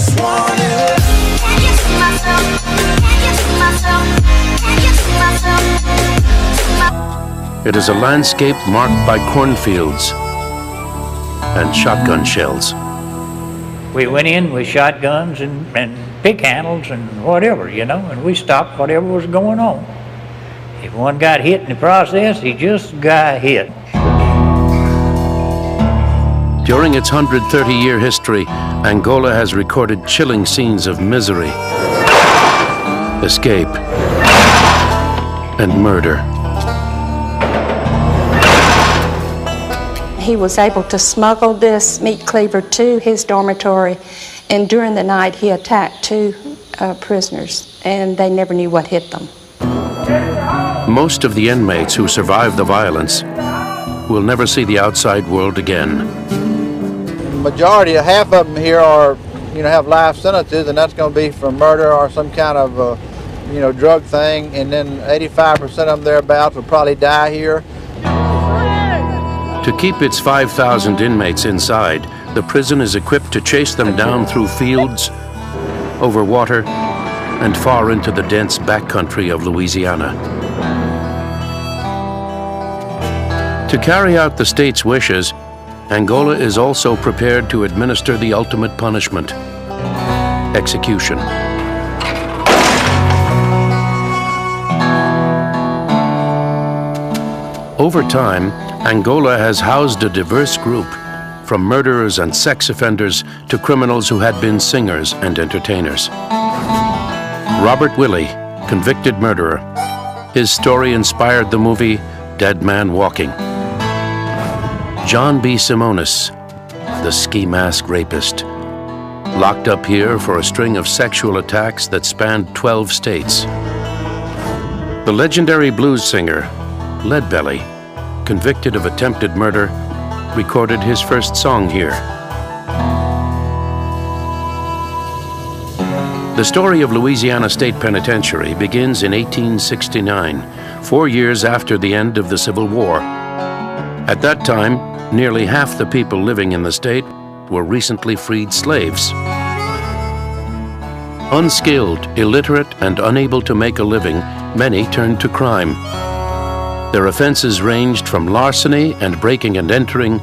just want it. Can you see myself? Can you see myself? Can you see myself? It is a landscape marked by cornfields and shotgun shells. We went in with shotguns and pick handles and whatever, you know, and we stopped whatever was going on. If one got hit in the process, he just got hit. During its 130-year history, Angola has recorded chilling scenes of misery, escape, and murder. He was able to smuggle this meat cleaver to his dormitory, and during the night he attacked two prisoners, and they never knew what hit them. Most of the inmates who survived the violence will never see the outside world again. Majority, half of them here are, have life sentences, and that's going to be for murder or some kind of, drug thing, and then 85% of them thereabouts will probably die here. To keep its 5,000 inmates inside, the prison is equipped to chase them down through fields, over water, and far into the dense backcountry of Louisiana. To carry out the state's wishes, Angola is also prepared to administer the ultimate punishment: execution. Over time, Angola has housed a diverse group, from murderers and sex offenders to criminals who had been singers and entertainers. Robert Willey, convicted murderer. His story inspired the movie Dead Man Walking. John B. Simonis, the ski mask rapist, locked up here for a string of sexual attacks that spanned 12 states. The legendary blues singer, Leadbelly, convicted of attempted murder, recorded his first song here. The story of Louisiana State Penitentiary begins in 1869, 4 years after the end of the Civil War. At that time, nearly half the people living in the state were recently freed slaves. Unskilled, illiterate, and unable to make a living, many turned to crime. Their offenses ranged from larceny and breaking and entering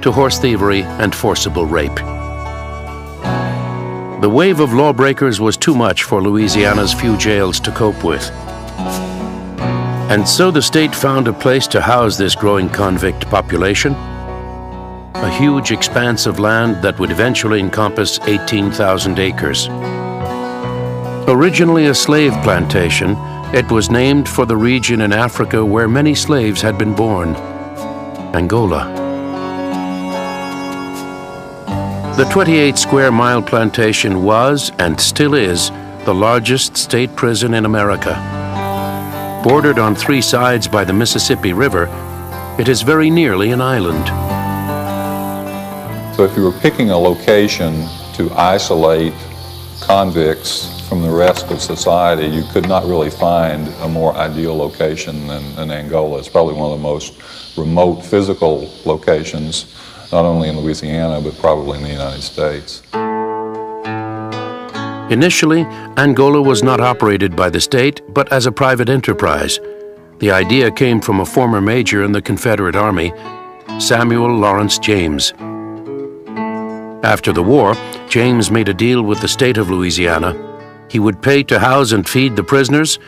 to horse thievery and forcible rape. The wave of lawbreakers was too much for Louisiana's few jails to cope with. And so the state found a place to house this growing convict population, a huge expanse of land that would eventually encompass 18,000 acres. Originally a slave plantation, it was named for the region in Africa where many slaves had been born, Angola. The 28-square-mile plantation was, and still is, the largest state prison in America. Bordered on three sides by the Mississippi River, it is very nearly an island. So if you were picking a location to isolate convicts from the rest of society, you could not really find a more ideal location than Angola. It's probably one of the most remote physical locations, not only in Louisiana, but probably in the United States. Initially, Angola was not operated by the state, but as a private enterprise. The idea came from a former major in the Confederate Army, Samuel Lawrence James. After the war, James made a deal with the state of Louisiana. He would pay to house and feed the prisoners.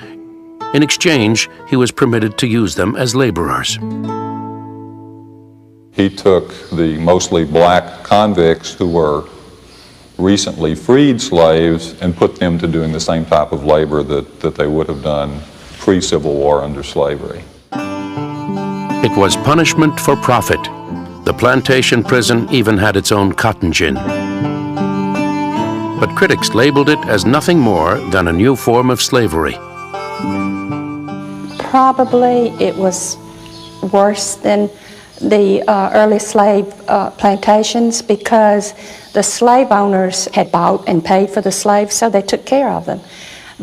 In exchange, he was permitted to use them as laborers. He took the mostly black convicts who were recently freed slaves and put them to doing the same type of labor that they would have done pre-Civil War under slavery. It was punishment for profit. The plantation prison even had its own cotton gin. But critics labeled it as nothing more than a new form of slavery. Probably it was worse than the early slave plantations because the slave owners had bought and paid for the slaves, so they took care of them.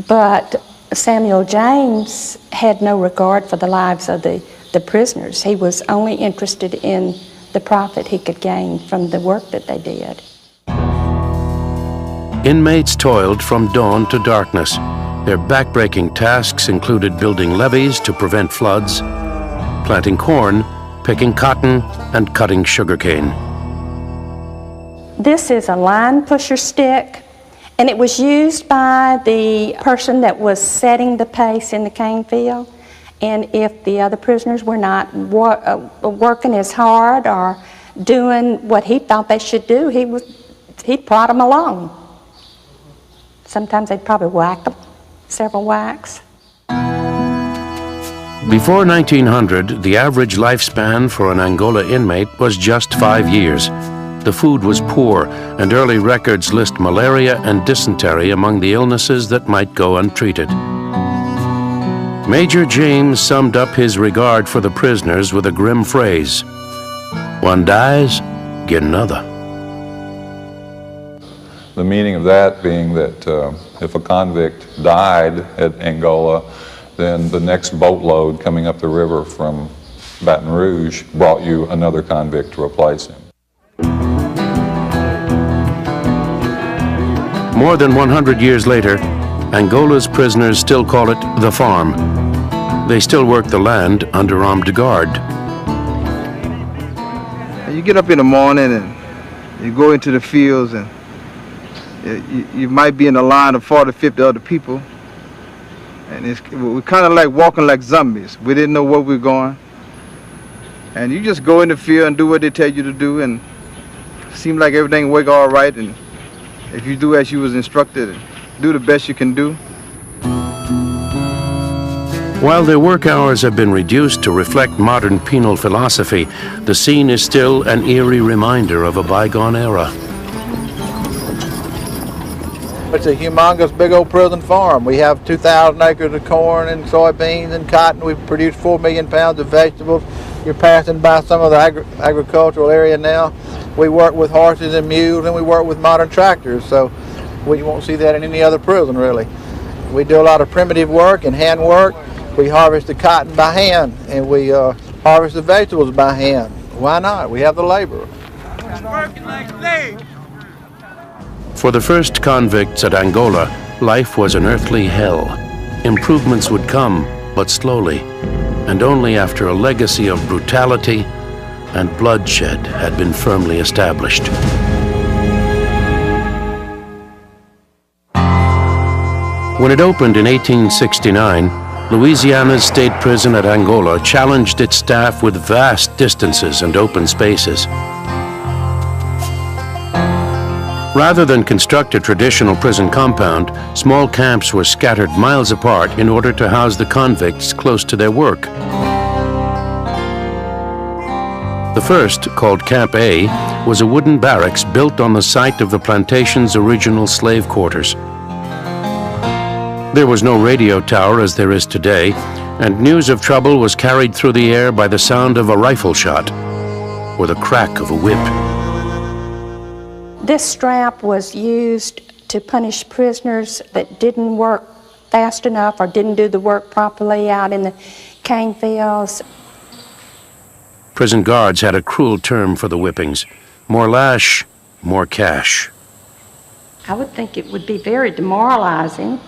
But Samuel James had no regard for the lives of the prisoners. He was only interested in the profit he could gain from the work that they did. Inmates toiled from dawn to darkness. Their backbreaking tasks included building levees to prevent floods, planting corn, picking cotton, and cutting sugarcane. This is a line pusher stick, and it was used by the person that was setting the pace in the cane field. And if the other prisoners were not working as hard or doing what he thought they should do, he'd prod them along. Sometimes they'd probably whack them, several whacks. Before 1900, the average lifespan for an Angola inmate was just 5 years. The food was poor, and early records list malaria and dysentery among the illnesses that might go untreated. Major James summed up his regard for the prisoners with a grim phrase: "One dies, get another." The meaning of that being that if a convict died at Angola, then the next boatload coming up the river from Baton Rouge brought you another convict to replace him. More than 100 years later, Angola's prisoners still call it the farm. They still work the land under armed guard. You get up in the morning and you go into the fields, and you might be in a line of 40, 50 other people. And we're kind of like walking like zombies. We didn't know where we were going. And you just go in the field and do what they tell you to do, and it seems like everything work all right. And if you do as you was instructed, and do the best you can do. While their work hours have been reduced to reflect modern penal philosophy, the scene is still an eerie reminder of a bygone era. It's a humongous big old prison farm. We have 2,000 acres of corn and soybeans and cotton. We produce 4 million pounds of vegetables. You're passing by some of the agricultural area now. We work with horses and mules, and we work with modern tractors, so we won't see that in any other prison, really. We do a lot of primitive work and hand work. We harvest the cotton by hand, and we harvest the vegetables by hand. Why not? We have the labor. For the first convicts at Angola, life was an earthly hell. Improvements would come, but slowly, and only after a legacy of brutality and bloodshed had been firmly established. When it opened in 1869, Louisiana's state prison at Angola challenged its staff with vast distances and open spaces. Rather than construct a traditional prison compound, small camps were scattered miles apart in order to house the convicts close to their work. The first, called Camp A, was a wooden barracks built on the site of the plantation's original slave quarters. There was no radio tower as there is today, and news of trouble was carried through the air by the sound of a rifle shot or the crack of a whip. This strap was used to punish prisoners that didn't work fast enough or didn't do the work properly out in the cane fields. Prison guards had a cruel term for the whippings: more lash, more cash. I would think it would be very demoralizing.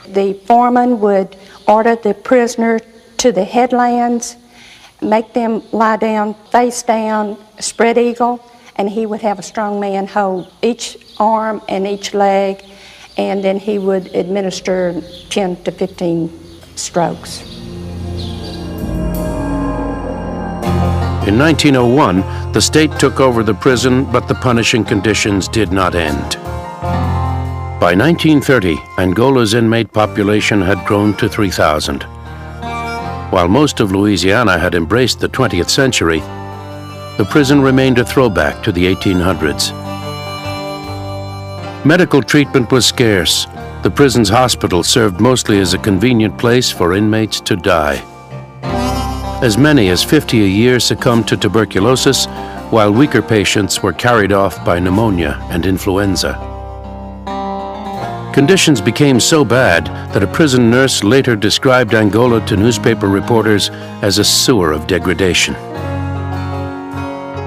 The foreman would order the prisoner to the headlands, make them lie down, face down, spread eagle, and he would have a strong man hold each arm and each leg, and then he would administer 10 to 15 strokes. In 1901, the state took over the prison, but the punishing conditions did not end. By 1930, Angola's inmate population had grown to 3,000. While most of Louisiana had embraced the 20th century, the prison remained a throwback to the 1800s. Medical treatment was scarce. The prison's hospital served mostly as a convenient place for inmates to die. As many as 50 a year succumbed to tuberculosis, while weaker patients were carried off by pneumonia and influenza. Conditions became so bad that a prison nurse later described Angola to newspaper reporters as a sewer of degradation.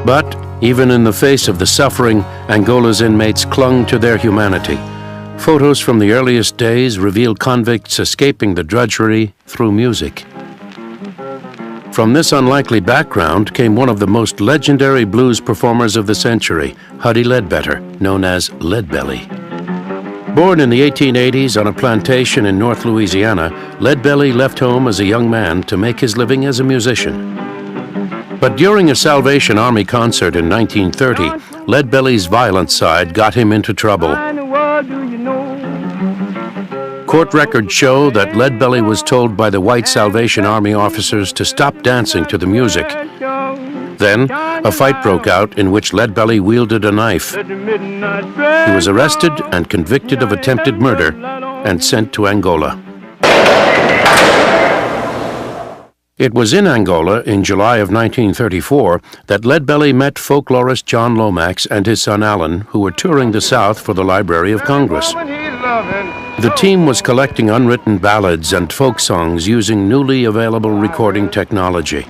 But even in the face of the suffering, Angola's inmates clung to their humanity. Photos from the earliest days reveal convicts escaping the drudgery through music. From this unlikely background came one of the most legendary blues performers of the century, Huddie Ledbetter, known as Leadbelly. Born in the 1880s on a plantation in North Louisiana, Leadbelly left home as a young man to make his living as a musician. But during a Salvation Army concert in 1930, Leadbelly's violent side got him into trouble. Court records show that Leadbelly was told by the white Salvation Army officers to stop dancing to the music. Then, a fight broke out in which Leadbelly wielded a knife. He was arrested and convicted of attempted murder and sent to Angola. It was in Angola in July of 1934 that Leadbelly met folklorist John Lomax and his son Alan, who were touring the South for the Library of Congress. The team was collecting unwritten ballads and folk songs using newly available recording technology.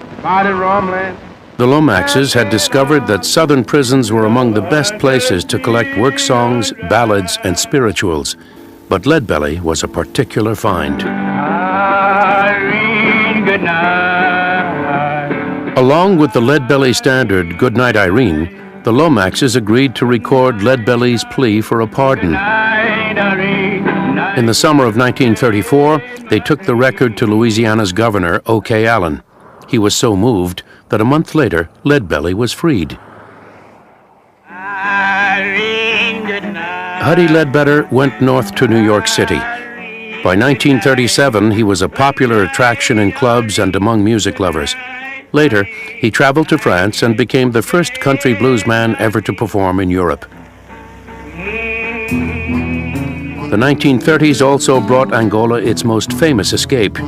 The Lomaxes had discovered that Southern prisons were among the best places to collect work songs, ballads, and spirituals, but Leadbelly was a particular find. Along with the Leadbelly standard Goodnight Irene, the Lomaxes agreed to record Leadbelly's plea for a pardon. In the summer of 1934, they took the record to Louisiana's governor, O.K. Allen. He was so moved that a month later, Leadbelly was freed. Huddie Ledbetter went north to New York City. By 1937, he was a popular attraction in clubs and among music lovers. Later, he traveled to France and became the first country bluesman ever to perform in Europe. The 1930s also brought Angola its most famous escape.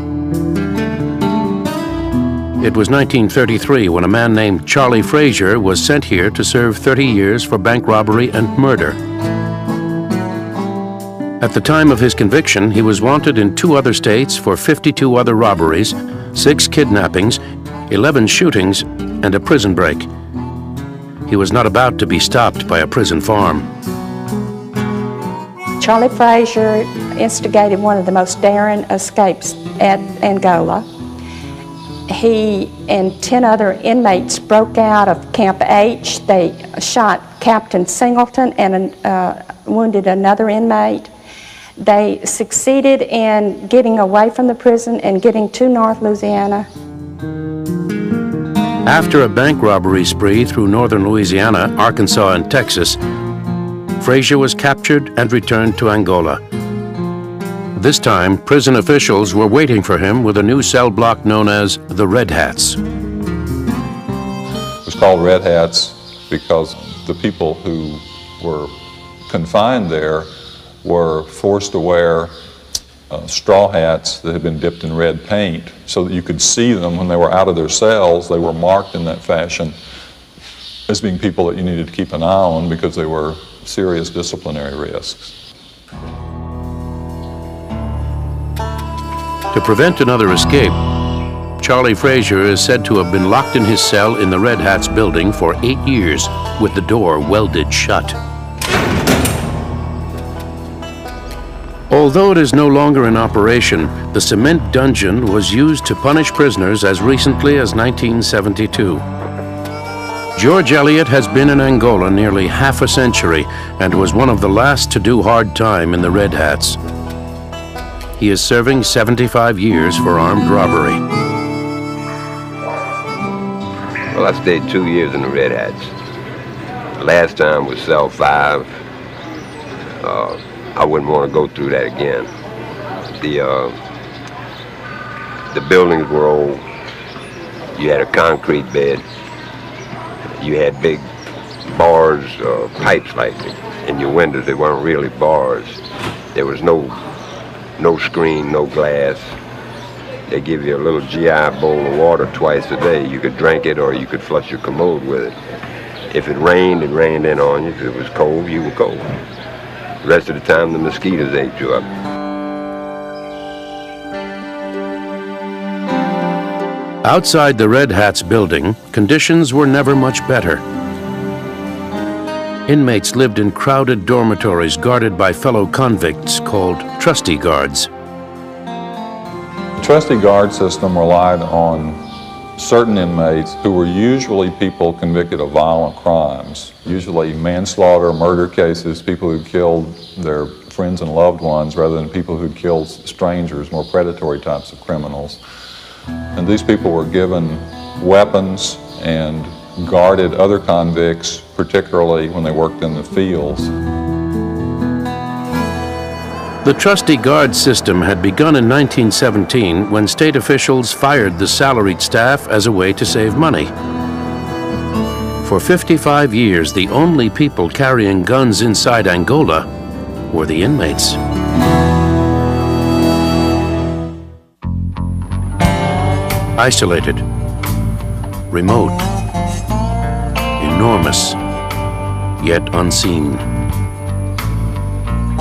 It was 1933 when a man named Charlie Frazier was sent here to serve 30 years for bank robbery and murder. At the time of his conviction, he was wanted in 2 other states for 52 other robberies, 6 kidnappings, 11 shootings, and a prison break. He was not about to be stopped by a prison farm. Charlie Frazier instigated one of the most daring escapes at Angola. He and 10 other inmates broke out of Camp H. They shot Captain Singleton and wounded another inmate. They succeeded in getting away from the prison and getting to North Louisiana. After a bank robbery spree through northern Louisiana, Arkansas, and Texas, Frazier was captured and returned to Angola. This time, prison officials were waiting for him with a new cell block known as the Red Hats. It was called Red Hats because the people who were confined there were forced to wear straw hats that had been dipped in red paint so that you could see them when they were out of their cells. They were marked in that fashion as being people that you needed to keep an eye on because they were serious disciplinary risks. To prevent another escape, Charlie Frazier is said to have been locked in his cell in the Red Hats building for 8 years with the door welded shut. Although it is no longer in operation, the cement dungeon was used to punish prisoners as recently as 1972. George Eliot has been in Angola nearly half a century and was one of the last to do hard time in the Red Hats. He is serving 75 years for armed robbery. Well, I stayed 2 years in the Red Hats. Last time was cell 5. I wouldn't want to go through that again. The buildings were old. You had a concrete bed. You had big bars, pipes like in your windows. They weren't really bars. There was no screen, no glass. They give you a little GI bowl of water twice a day. You could drink it or you could flush your commode with it. If it rained in on you. If it was cold, you were cold. The rest of the time, the mosquitoes ate you up. Outside the Red Hats building, conditions were never much better. Inmates lived in crowded dormitories guarded by fellow convicts called trustee guards. The trustee guard system relied on certain inmates who were usually people convicted of violent crimes, usually manslaughter, murder cases, people who killed their friends and loved ones rather than people who killed strangers, more predatory types of criminals. And these people were given weapons and guarded other convicts, particularly when they worked in the fields. The trustee guard system had begun in 1917 when state officials fired the salaried staff as a way to save money. For 55 years, the only people carrying guns inside Angola were the inmates. Isolated, remote, enormous, yet unseen.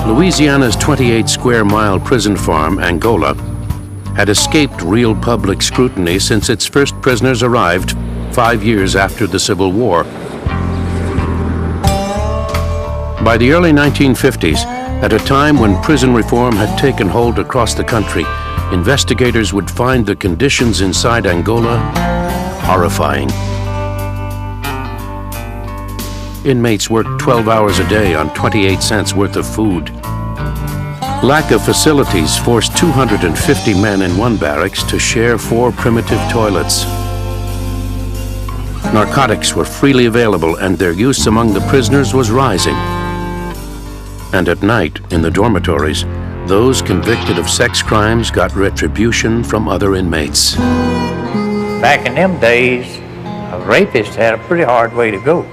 Louisiana's 28-square-mile prison farm, Angola, had escaped real public scrutiny since its first prisoners arrived 5 years after the Civil War. By the early 1950s, at a time when prison reform had taken hold across the country, investigators would find the conditions inside Angola horrifying. Inmates worked 12 hours a day on 28 cents worth of food. Lack of facilities forced 250 men in one barracks to share 4 primitive toilets. Narcotics were freely available and their use among the prisoners was rising. And at night, in the dormitories, those convicted of sex crimes got retribution from other inmates. Back in them days, a rapist had a pretty hard way to go.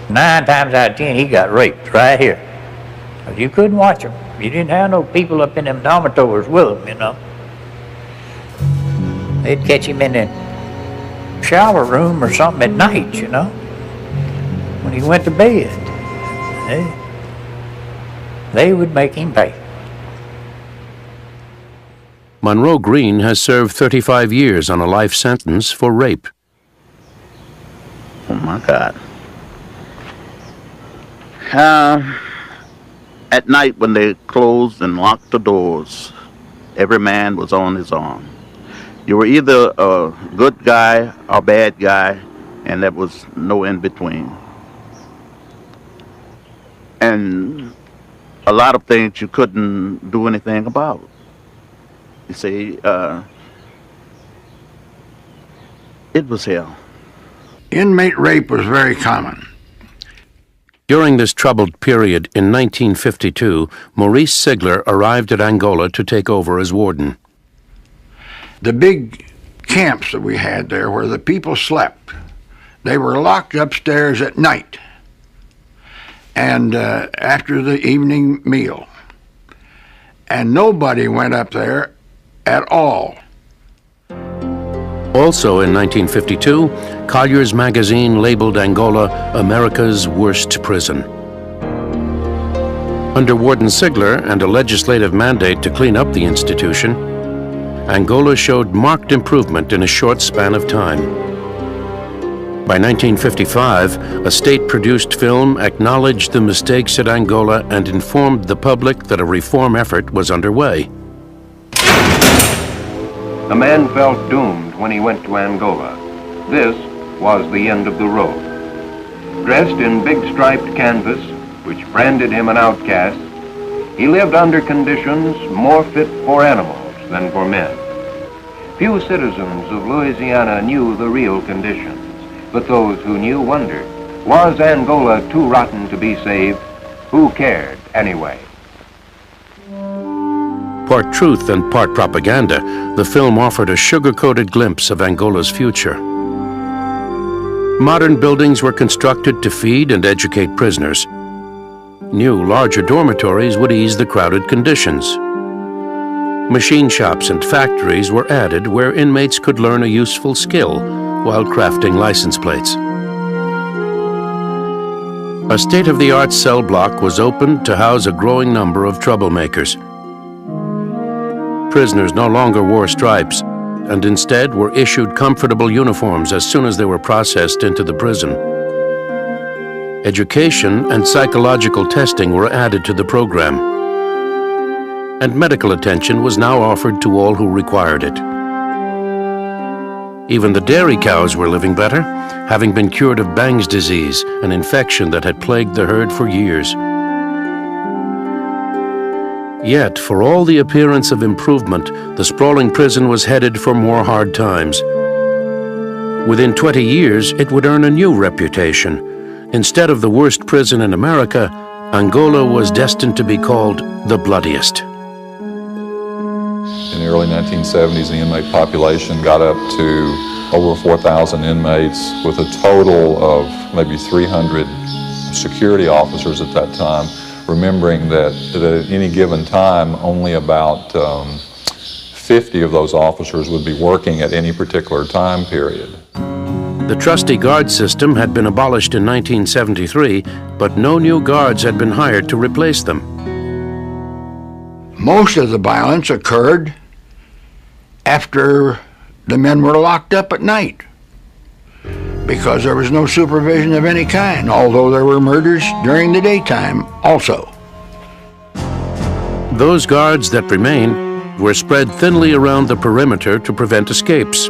9 times out of 10, he got raped right here. But you couldn't watch him. You didn't have no people up in them dormitories with him, you know. They'd catch him in the shower room or something at night, you know, when he went to bed. They would make him pay. Monroe Green has served 35 years on a life sentence for rape. Oh my God. At night when they closed and locked the doors, every man was on his own. You were either a good guy or bad guy, and there was no in between. And a lot of things you couldn't do anything about. You see, it was hell. Inmate rape was very common. During this troubled period in 1952, Maurice Sigler arrived at Angola to take over as warden. The big camps that we had there where the people slept, they were locked upstairs at night and after the evening meal. And nobody went up there at all. Also in 1952, Collier's magazine labeled Angola America's worst prison. Under Warden Sigler and a legislative mandate to clean up the institution, Angola showed marked improvement in a short span of time. By 1955, a state-produced film acknowledged the mistakes at Angola and informed the public that a reform effort was underway. The man felt doomed when he went to Angola. This was the end of the road. Dressed in big striped canvas, which branded him an outcast, he lived under conditions more fit for animals than for men. Few citizens of Louisiana knew the real conditions, but those who knew wondered, was Angola too rotten to be saved? Who cared anyway? Part truth and part propaganda, the film offered a sugar-coated glimpse of Angola's future. Modern buildings were constructed to feed and educate prisoners. New, larger dormitories would ease the crowded conditions. Machine shops and factories were added where inmates could learn a useful skill while crafting license plates. A state-of-the-art cell block was opened to house a growing number of troublemakers. Prisoners no longer wore stripes and instead were issued comfortable uniforms as soon as they were processed into the prison. Education and psychological testing were added to the program, and medical attention was now offered to all who required it. Even the dairy cows were living better, having been cured of Bang's disease, an infection that had plagued the herd for years. Yet, for all the appearance of improvement, the sprawling prison was headed for more hard times. Within 20 years, it would earn a new reputation. Instead of the worst prison in America, Angola was destined to be called the bloodiest. In the early 1970s, the inmate population got up to over 4,000 inmates with a total of maybe 300 security officers at that time, remembering that at any given time, only about 50 of those officers would be working at any particular time period. The trusty guard system had been abolished in 1973, but no new guards had been hired to replace them. Most of the violence occurred after the men were locked up at night because there was no supervision of any kind, although there were murders during the daytime also. Those guards that remained were spread thinly around the perimeter to prevent escapes.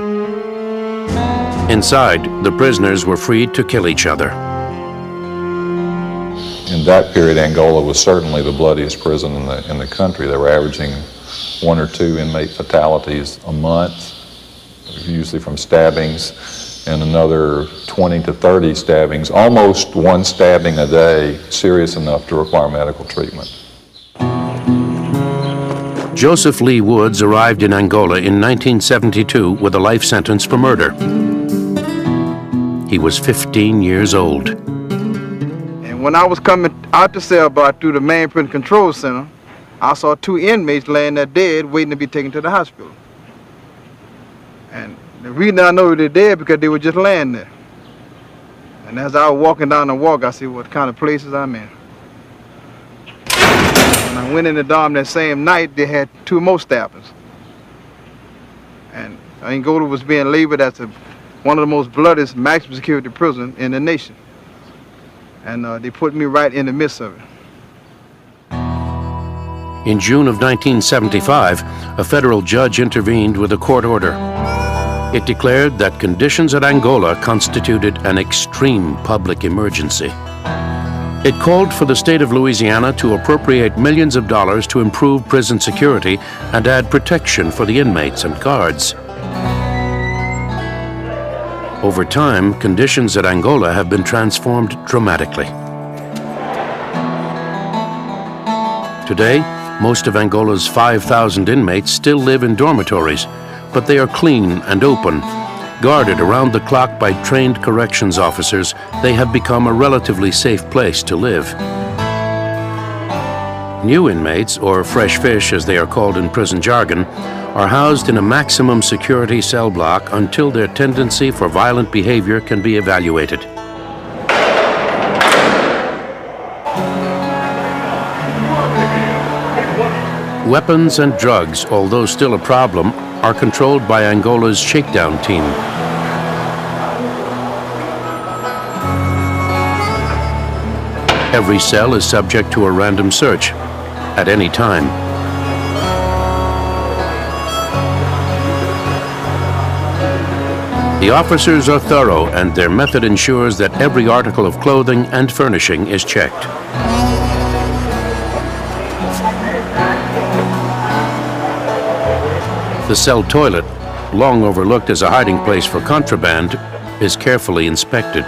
Inside, the prisoners were free to kill each other. In that period, Angola was certainly the bloodiest prison in the country. They were averaging 1 or 2 inmate fatalities a month, usually from stabbings, and another 20 to 30 stabbings, almost 1 stabbing a day, serious enough to require medical treatment. Joseph Lee Woods arrived in Angola in 1972 with a life sentence for murder. He was 15 years old. And when I was coming out the cell block through the main prison control center, I saw 2 inmates laying there dead, waiting to be taken to the hospital. And the reason I know they're dead because they were just laying there. And as I was walking down the walk, I said, what kind of places I'm in. When I went in the dorm that same night, they had 2 more stabbings. And Angola was being labeled as one of the most bloodiest maximum security prisons in the nation. And they put me right in the midst of it. In June of 1975, a federal judge intervened with a court order. It declared that conditions at Angola constituted an extreme public emergency. It called for the state of Louisiana to appropriate millions of dollars to improve prison security and add protection for the inmates and guards. Over time, conditions at Angola have been transformed dramatically. Today, most of Angola's 5,000 inmates still live in dormitories, but they are clean and open. Guarded around the clock by trained corrections officers, they have become a relatively safe place to live. New inmates, or fresh fish as they are called in prison jargon, are housed in a maximum security cell block until their tendency for violent behavior can be evaluated. Weapons and drugs, although still a problem, are controlled by Angola's shakedown team. Every cell is subject to a random search at any time. The officers are thorough, and their method ensures that every article of clothing and furnishing is checked. The cell toilet, long overlooked as a hiding place for contraband, is carefully inspected.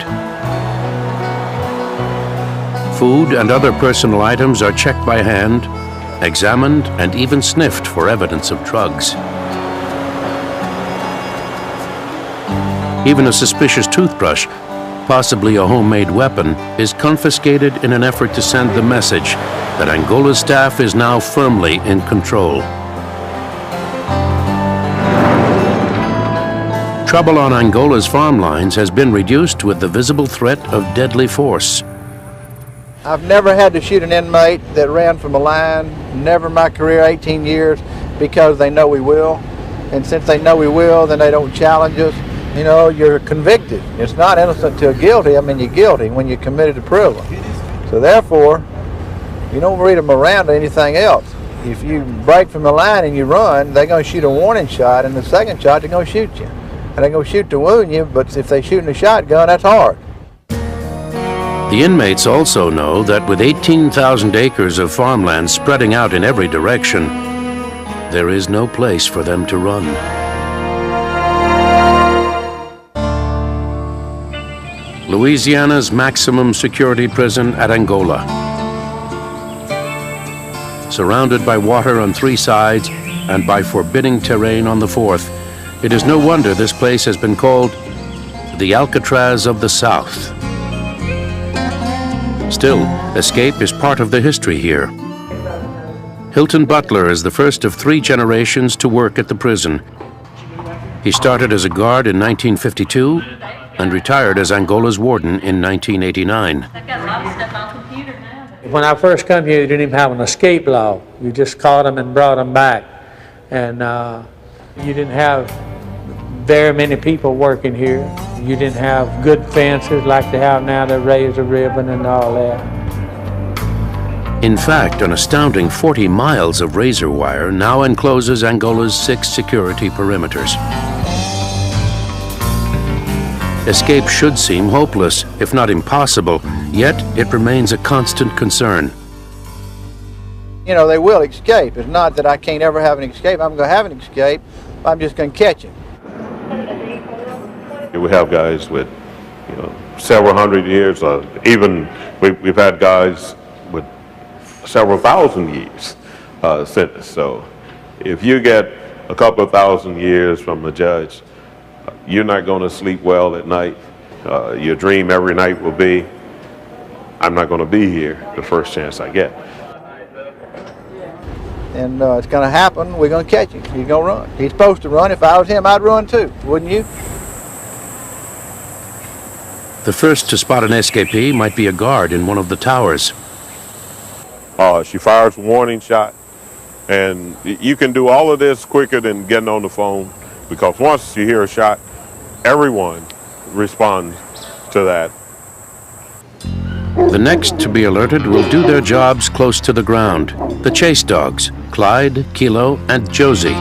Food and other personal items are checked by hand, examined, and even sniffed for evidence of drugs. Even a suspicious toothbrush, possibly a homemade weapon, is confiscated in an effort to send the message that Angola's staff is now firmly in control. Trouble on Angola's farm lines has been reduced with the visible threat of deadly force. I've never had to shoot an inmate that ran from a line, never in my career, 18 years, because they know we will. And since they know we will, then they don't challenge us. you know, you're convicted. It's not innocent till guilty. I mean, you're guilty when you're committed to prison. So therefore, you don't read a Miranda or anything else. If you break from the line and you run, they're going to shoot a warning shot, and the second shot, they're going to shoot you. And they're going to shoot to wound you, but if they're shooting a shotgun, that's hard. The inmates also know that with 18,000 acres of farmland spreading out in every direction, there is no place for them to run. Louisiana's maximum security prison at Angola. Surrounded by water on 3 sides and by forbidding terrain on the 4th, it is no wonder this place has been called the Alcatraz of the South. Still, escape is part of the history here. Hilton Butler is the first of 3 generations to work at the prison. He started as a guard in 1952 and retired as Angola's warden in 1989. When I first come here, you didn't even have an escape law. You just caught them and brought them back. And you didn't have very many people working here. You didn't have good fences like they have now that raise a ribbon and all that. In fact, an astounding 40 miles of razor wire now encloses Angola's 6 security perimeters. Escape should seem hopeless, if not impossible, yet it remains a constant concern. You know, they will escape. It's not that I can't ever have an escape. I'm going to have an escape. I'm just going to catch him. We have guys with, you know, several hundred years. Even we've had guys with several thousand years sentence. So if you get a couple of thousand years from the judge, you're not going to sleep well at night. Your dream every night will be, I'm not going to be here the first chance I get. And it's going to happen. We're going to catch him. He's going to run. He's supposed to run. If I was him, I'd run too, wouldn't you? The first to spot an escapee might be a guard in one of the towers. She fires a warning shot, and you can do all of this quicker than getting on the phone, because once you hear a shot, everyone responds to that. The next to be alerted will do their jobs close to the ground. The chase dogs, Clyde, Kilo, and Josie.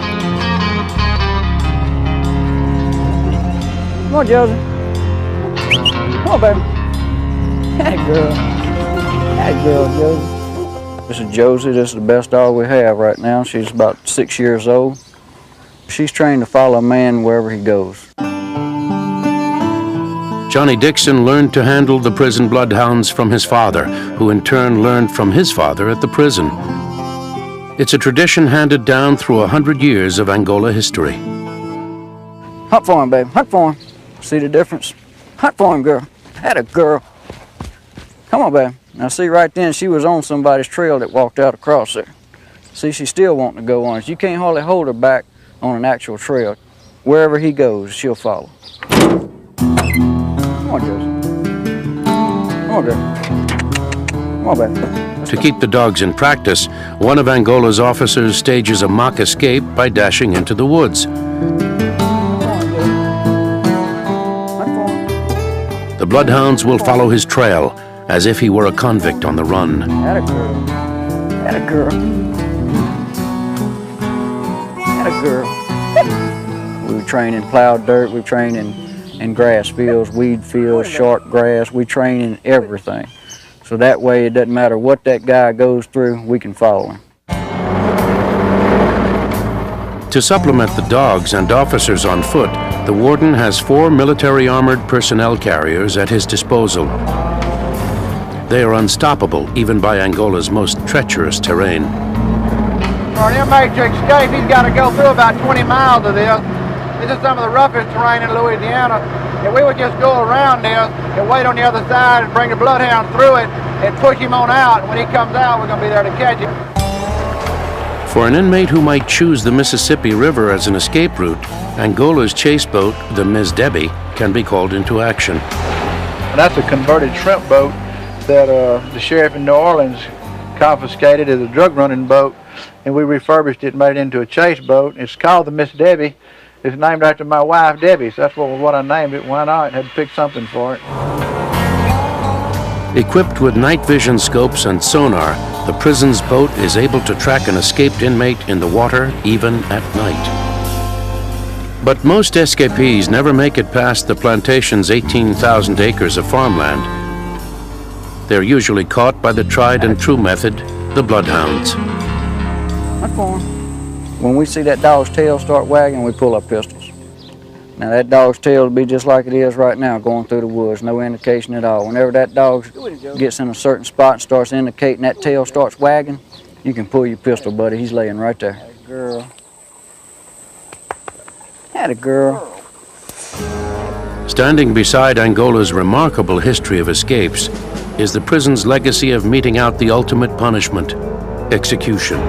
Come on, Josie. Come on, baby. Hey, girl. Hey, girl, Josie. This is Josie. This is the best dog we have right now. She's about 6 years old. She's trained to follow a man wherever he goes. Johnny Dixon learned to handle the prison bloodhounds from his father, who in turn learned from his father at the prison. It's a tradition handed down through 100 years of Angola history. Hunt for him, baby. Hunt for him. See the difference? Hunt for him, girl. Atta girl. Come on, baby. Now, see, right then, she was on somebody's trail that walked out across there. See, she's still wanting to go on it. You can't hardly hold her back on an actual trail. Wherever he goes, she'll follow. Come on, Josie. Come on, girl. Come on, baby. To keep the dogs in practice, one of Angola's officers stages a mock escape by dashing into the woods. The bloodhounds will follow his trail, as if he were a convict on the run. Atta girl. Atta girl. Atta girl. We train in plowed dirt. We train in grass fields, weed fields, short grass. We train in everything. So that way it doesn't matter what that guy goes through, we can follow him. To supplement the dogs and officers on foot, the warden has 4 military armored personnel carriers at his disposal. They are unstoppable even by Angola's most treacherous terrain. For an inmate to escape, he's got to go through about 20 miles of this. This is some of the roughest terrain in Louisiana. If we would just go around this and wait on the other side and bring the bloodhound through it and push him on out, when he comes out, we're going to be there to catch him. For an inmate who might choose the Mississippi River as an escape route, Angola's chase boat, the Miss Debbie, can be called into action. And that's a converted shrimp boat that the sheriff in New Orleans confiscated as a drug running boat, and we refurbished it and made it into a chase boat. It's called the Miss Debbie, It's named after my wife, Debbie, so that's what I named it. Why not? Had to pick something for it. Equipped with night vision scopes and sonar, the prison's boat is able to track an escaped inmate in the water even at night. But most escapees never make it past the plantation's 18,000 acres of farmland. They're usually caught by the tried and true method, the bloodhounds. Look for him. When we see that dog's tail start wagging, we pull our pistols. Now that dog's tail will be just like it is right now, going through the woods, no indication at all. Whenever that dog gets in a certain spot and starts indicating that tail starts wagging, you can pull your pistol, buddy. He's laying right there. Hey, girl. Atta girl. Standing beside Angola's remarkable history of escapes is the prison's legacy of meting out the ultimate punishment, execution.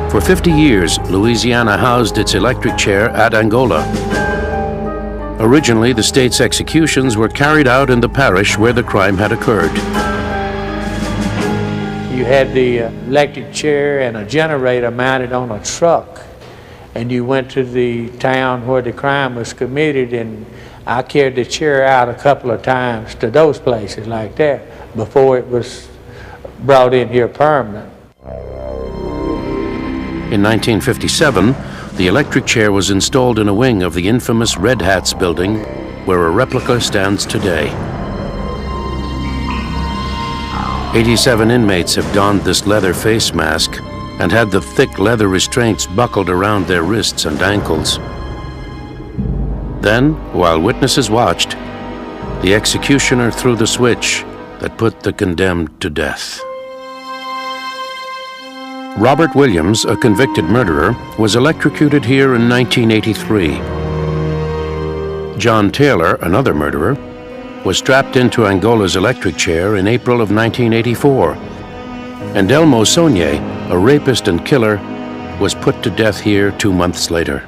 For 50 years, Louisiana housed its electric chair at Angola. Originally, the state's executions were carried out in the parish where the crime had occurred. You had the electric chair and a generator mounted on a truck, and you went to the town where the crime was committed, and I carried the chair out a couple of times to those places like that before it was brought in here permanent. In 1957, the electric chair was installed in a wing of the infamous Red Hats building, where a replica stands today. 87 inmates have donned this leather face mask and had the thick leather restraints buckled around their wrists and ankles. Then, while witnesses watched, the executioner threw the switch that put the condemned to death. Robert Williams, a convicted murderer, was electrocuted here in 1983. John Taylor, another murderer, was strapped into Angola's electric chair in April of 1984. And Elmo Saunier, a rapist and killer, was put to death here 2 months later.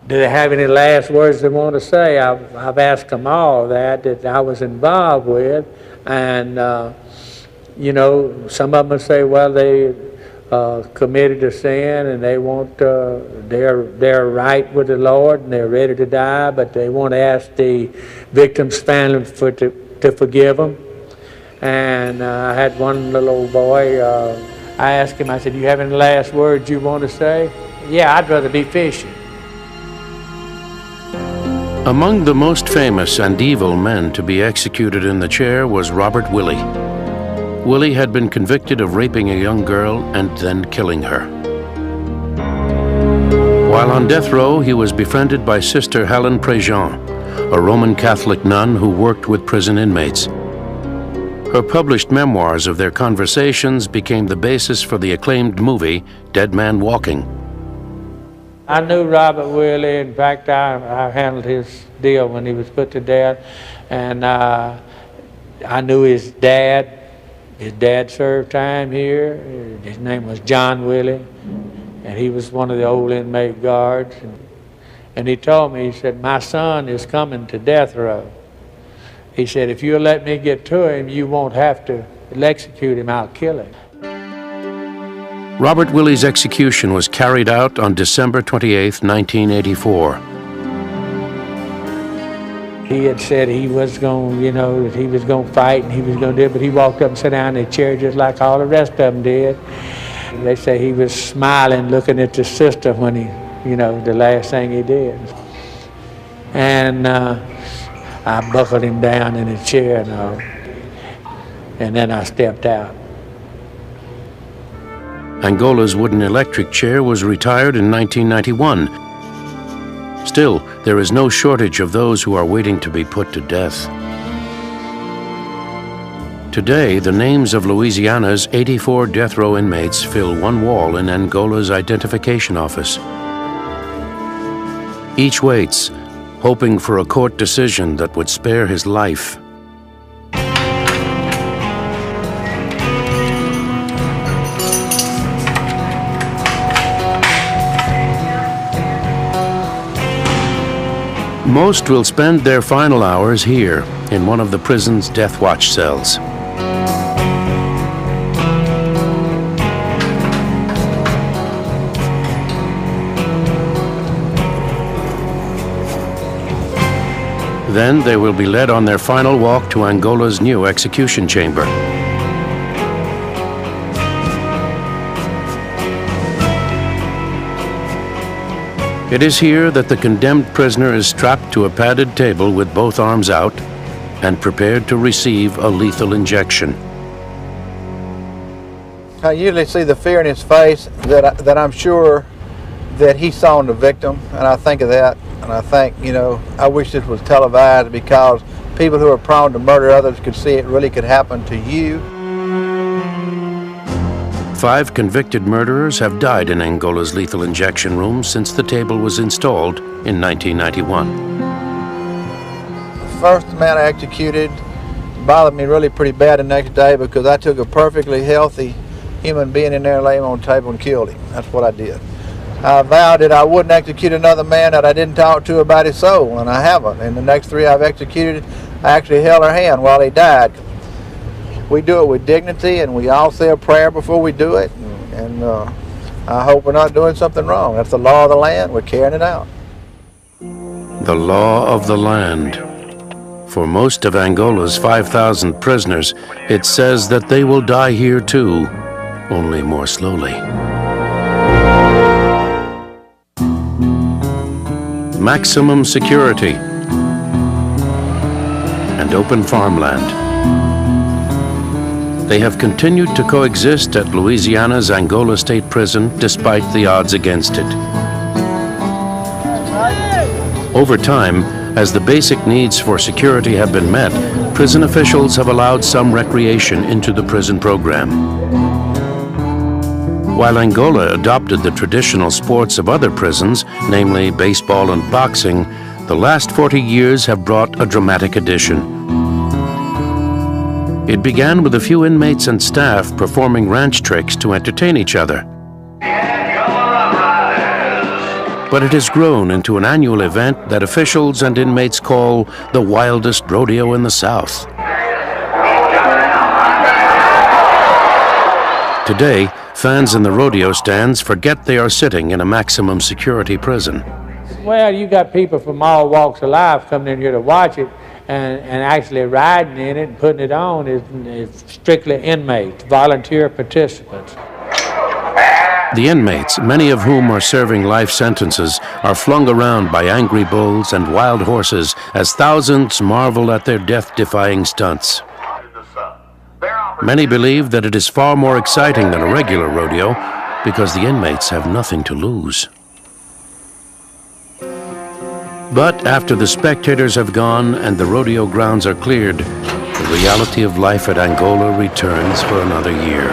Do they have any last words they want to say? I've asked them all that I was involved with, and you know, some of them say, well, they committed a sin and they want they're right with the Lord and they're ready to die, but they want to ask the victim's family to forgive them. And I had one little old boy. I asked him, I said, "Do you have any last words you want to say?" "Yeah, I'd rather be fishing." Among the most famous and evil men to be executed in the chair was Robert Willie. Willie had been convicted of raping a young girl and then killing her. While on death row, he was befriended by Sister Helen Préjean, a Roman Catholic nun who worked with prison inmates. Her published memoirs of their conversations became the basis for the acclaimed movie Dead Man Walking. I knew Robert Willie. In fact, I handled his deal when he was put to death, and I knew his dad. His dad served time here. His name was John Willie, and he was one of the old inmate guards. And he told me, he said, "My son is coming to death row." He said, "If you'll let me get to him, you won't have to execute him, I'll kill him." Robert Willie's execution was carried out on December 28, 1984. He had said he was going, you know, that he was going to fight and he was going to do it, but he walked up and sat down in a chair just like all the rest of them did. And they say he was smiling, looking at the sister when he, you know, the last thing he did. And I buckled him down in a chair and then I stepped out. Angola's wooden electric chair was retired in 1991. Still, there is no shortage of those who are waiting to be put to death. Today, the names of Louisiana's 84 death row inmates fill one wall in Angola's identification office. Each waits, hoping for a court decision that would spare his life. Most will spend their final hours here in one of the prison's death watch cells. Then they will be led on their final walk to Angola's new execution chamber. It is here that the condemned prisoner is strapped to a padded table with both arms out and prepared to receive a lethal injection. I usually see the fear in his face that I'm sure that he saw in the victim, and I think of that, and I think, you know, I wish this was televised because people who are prone to murder others could see it really could happen to you. 5 convicted murderers have died in Angola's lethal injection room since the table was installed in 1991. The first man I executed bothered me really pretty bad the next day because I took a perfectly healthy human being in there and laid him on the table and killed him. That's what I did. I vowed that I wouldn't execute another man that I didn't talk to about his soul, and I haven't. And the next 3 I've executed, I actually held their hand while they died. We do it with dignity, and we all say a prayer before we do it, and I hope we're not doing something wrong. That's the law of the land. We're carrying it out. The law of the land. For most of Angola's 5,000 prisoners, it says that they will die here too, only more slowly. Maximum security and open farmland. They have continued to coexist at Louisiana's Angola State Prison despite the odds against it. Over time, as the basic needs for security have been met, prison officials have allowed some recreation into the prison program. While Angola adopted the traditional sports of other prisons, namely baseball and boxing, the last 40 years have brought a dramatic addition. It began with a few inmates and staff performing ranch tricks to entertain each other. But it has grown into an annual event that officials and inmates call the wildest rodeo in the South. Today, fans in the rodeo stands forget they are sitting in a maximum security prison. Well, you got people from all walks of life coming in here to watch it, and actually riding in it and putting it on is strictly inmates, volunteer participants. The inmates, many of whom are serving life sentences, are flung around by angry bulls and wild horses as thousands marvel at their death-defying stunts. Many believe that it is far more exciting than a regular rodeo because the inmates have nothing to lose. But after the spectators have gone and the rodeo grounds are cleared, the reality of life at Angola returns for another year.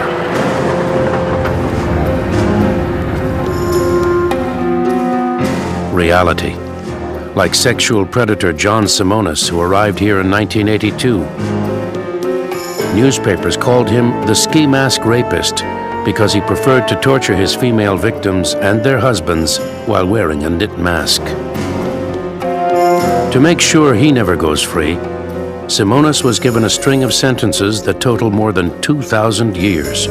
Reality. Like sexual predator John Simonis, who arrived here in 1982. Newspapers called him the ski mask rapist because he preferred to torture his female victims and their husbands while wearing a knit mask. To make sure he never goes free, Simonis was given a string of sentences that total more than 2,000 years.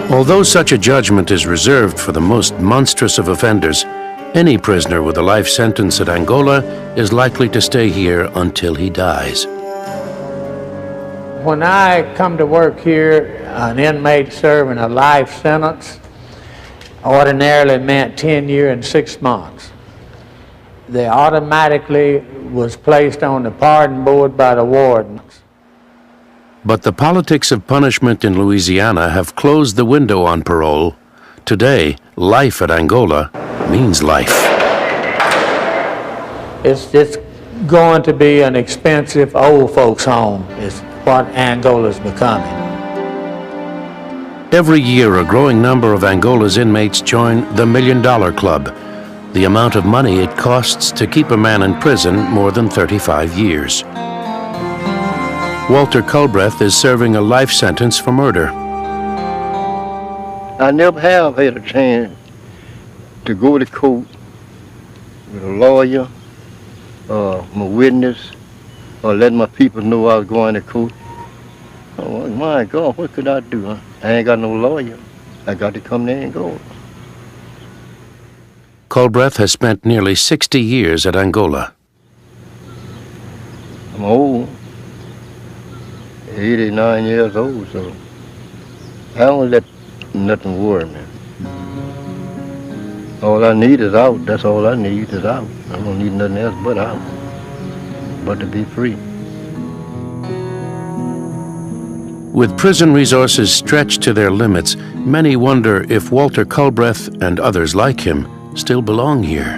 Although such a judgment is reserved for the most monstrous of offenders, any prisoner with a life sentence at Angola is likely to stay here until he dies. When I come to work here, an inmate serving a life sentence ordinarily meant 10 years and 6 months. They automatically was placed on the pardon board by the wardens. But the politics of punishment in Louisiana have closed the window on parole. Today, life at Angola means life. It's going to be an expensive old folks' home, is what Angola's becoming. Every year, a growing number of Angola's inmates join the $1 Million Club, the amount of money it costs to keep a man in prison more than 35 years. Walter Culbreth is serving a life sentence for murder. I never have had a chance to go to court with a lawyer, my witness, or letting my people know I was going to court. Oh my God, what could I do? I ain't got no lawyer. I got to come there and go. Culbreth has spent nearly 60 years at Angola. I'm old, 89 years old, so I don't let nothing worry me. All I need is out. That's all I need is out. I don't need nothing else but out, but to be free. With prison resources stretched to their limits, many wonder if Walter Culbreth and others like him still belong here.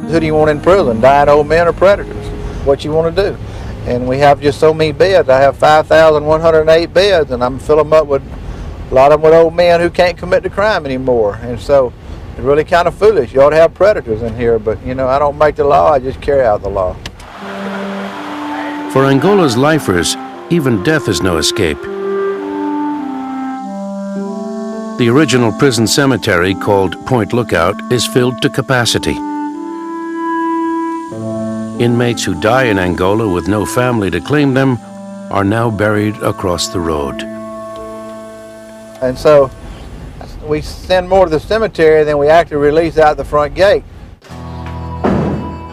Who do you want in prison? Dying old men or predators? What you want to do? And we have just so many beds. I have 5,108 beds, and I'm filling them up with a lot of them with old men who can't commit the crime anymore. And so it's really kind of foolish. You ought to have predators in here, but you know, I don't make the law, I just carry out the law. For Angola's lifers, even death is no escape. The original prison cemetery, called Point Lookout, is filled to capacity. Inmates who die in Angola with no family to claim them are now buried across the road. And so we send more to the cemetery than we actually release out the front gate.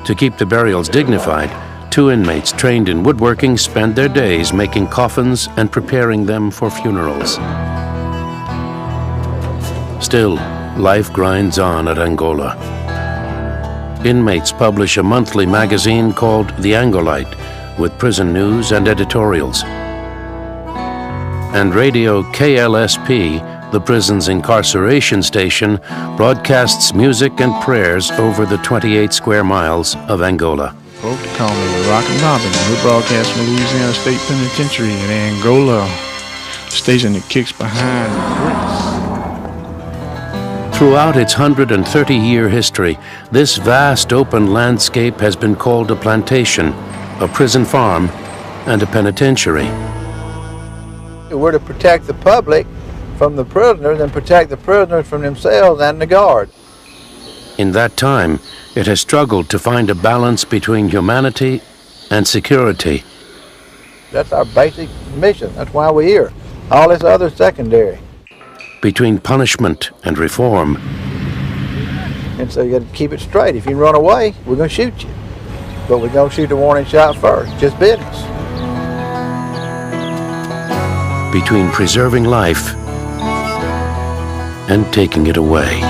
To keep the burials dignified, 2 inmates trained in woodworking spend their days making coffins and preparing them for funerals. Still, life grinds on at Angola. Inmates publish a monthly magazine called The Angolite, with prison news and editorials. And radio KLSP, the prison's incarceration station, broadcasts music and prayers over the 28 square miles of Angola. Folks call me the Rockin' Robin. We broadcast from Louisiana State Penitentiary in Angola, a station that kicks behind bricks. Throughout its 130-year history, this vast open landscape has been called a plantation, a prison farm, and a penitentiary. We're to protect the public from the prisoners and protect the prisoners from themselves and the guard. In that time, it has struggled to find a balance between humanity and security. That's our basic mission. That's why we're here. All this other is secondary. Between punishment and reform. And so you got to keep it straight. If you run away, we're going to shoot you. But we're going to shoot the warning shot first. Just business. Between preserving life and taking it away.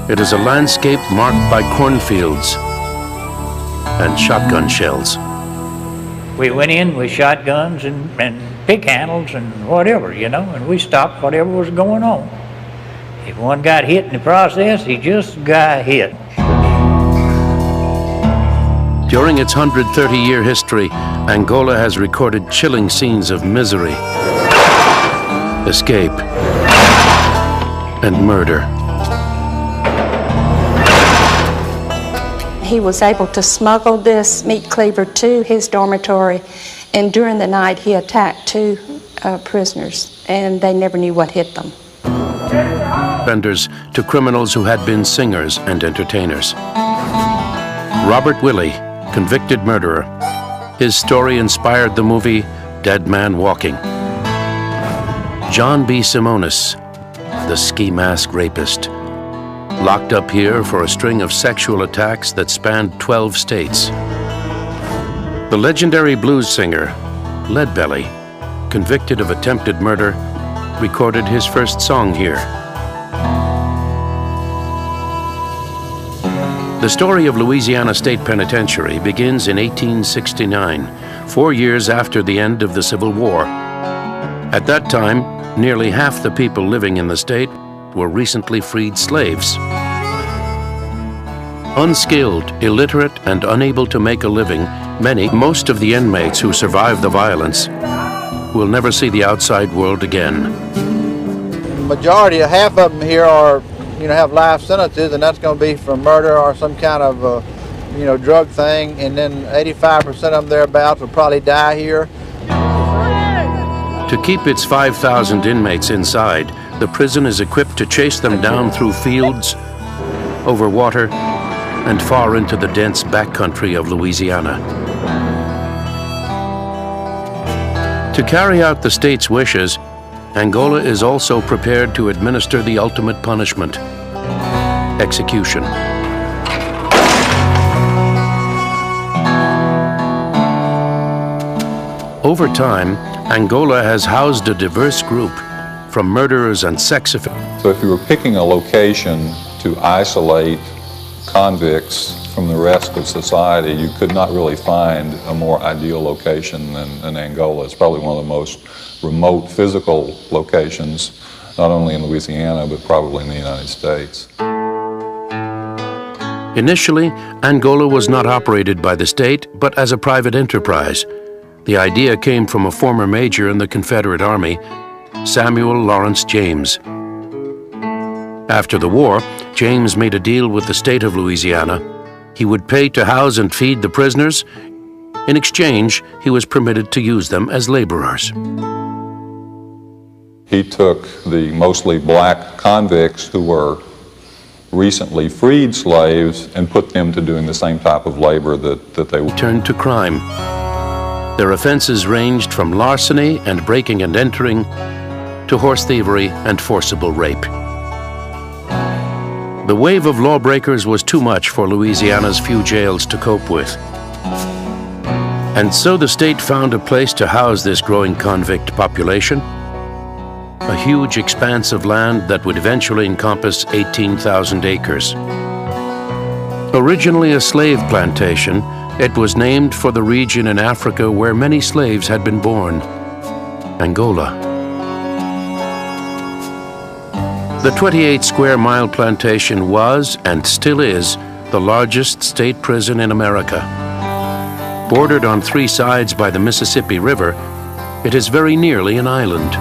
It is a landscape marked by cornfields and shotgun shells. We went in with shotguns and pick handles and whatever, you know, and we stopped whatever was going on. If one got hit in the process, he just got hit. During its 130-year history, Angola has recorded chilling scenes of misery, escape, and murder. He was able to smuggle this meat cleaver to his dormitory, and during the night he attacked 2 prisoners, and they never knew what hit them. Vendors to criminals who had been singers and entertainers. Robert Willey, convicted murderer. His story inspired the movie Dead Man Walking. John B. Simonis, the ski mask rapist, locked up here for a string of sexual attacks that spanned 12 states. The legendary blues singer, Leadbelly, convicted of attempted murder, recorded his first song here. The story of Louisiana State Penitentiary begins in 1869, 4 years after the end of the Civil War. At that time, nearly half the people living in the state were recently freed slaves. Unskilled, illiterate, and unable to make a living, most of the inmates who survived the violence will never see the outside world again. Majority, half of them here are, have life sentences, and that's going to be for murder or some kind of, drug thing. And then 85% of them thereabouts will probably die here. To keep its 5,000 inmates inside, the prison is equipped to chase them down through fields, over water, and far into the dense backcountry of Louisiana. To carry out the state's wishes, Angola is also prepared to administer the ultimate punishment: execution. Over time, Angola has housed a diverse group, from murderers and sex offenders. So if you were picking a location to isolate convicts from the rest of society, you could not really find a more ideal location than Angola. It's probably one of the most remote physical locations, not only in Louisiana, but probably in the United States. Initially, Angola was not operated by the state, but as a private enterprise. The idea came from a former major in the Confederate Army, Samuel Lawrence James. After the war, James made a deal with the state of Louisiana. He would pay to house and feed the prisoners. In exchange, he was permitted to use them as laborers. He took the mostly black convicts who were recently freed slaves and put them to doing the same type of labor that they turned to crime. Their offenses ranged from larceny and breaking and entering to horse thievery and forcible rape. The wave of lawbreakers was too much for Louisiana's few jails to cope with. And so the state found a place to house this growing convict population, a huge expanse of land that would eventually encompass 18,000 acres. Originally a slave plantation, it was named for the region in Africa where many slaves had been born, Angola. The 28-square-mile plantation was, and still is, the largest state prison in America. Bordered on 3 sides by the Mississippi River, it is very nearly an island.